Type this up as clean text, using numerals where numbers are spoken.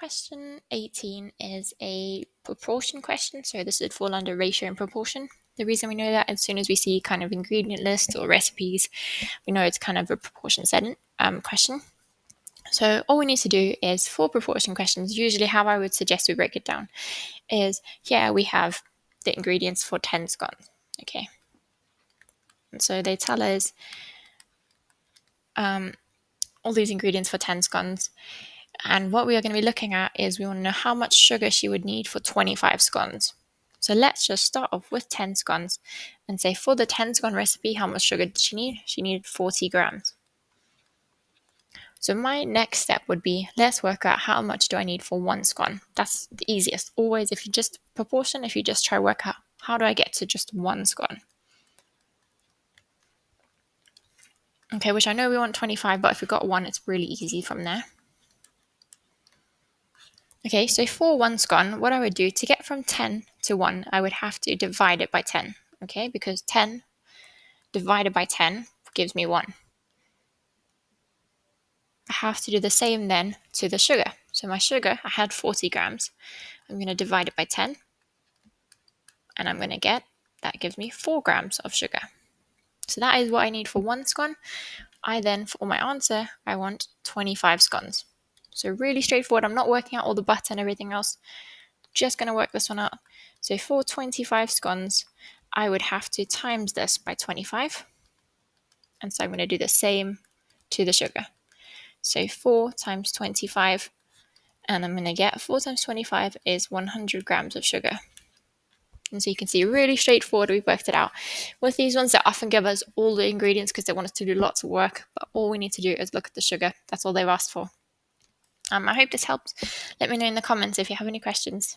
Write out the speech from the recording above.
Question 18 is a proportion question, so this would fall under ratio and proportion. The reason we know that, as soon as we see kind of ingredient lists or recipes, we know it's kind of a proportion setting question. So all we need to do is, for proportion questions, usually how I would suggest we break it down is, here we have the ingredients for 10 scones, okay? And so they tell us all these ingredients for 10 scones. And what we are going to be looking at is, we want to know how much sugar she would need for 25 scones. So let's just start off with 10 scones and say, for the 10 scone recipe, how much sugar did she need? She needed 40 grams. So my next step would be, let's work out how much do I need for one scone. That's the easiest. Always, if you just proportion, if you just try work out, how do I get to just one scone? Okay, which I know we want 25, but if we got one, it's really easy from there. Okay, so for one scone, what I would do to get from 10 to 1, I would have to divide it by 10, okay? Because 10 divided by 10 gives me 1. I have to do the same then to the sugar. So my sugar, I had 40 grams. I'm going to divide it by 10, and I'm going to get, that gives me 4 grams of sugar. So that is what I need for one scone. I then, for my answer, I want 25 scones. So really straightforward. I'm not working out all the butter and everything else. Just going to work this one out. So for 25 scones, I would have to times this by 25. And so I'm going to do the same to the sugar. So 4 times 25, and I'm going to get 4 times 25 is 100 grams of sugar. And so you can see, really straightforward, we've worked it out. With these ones, they often give us all the ingredients because they want us to do lots of work, but all we need to do is look at the sugar. That's all they've asked for. I hope this helps. Let me know in the comments if you have any questions.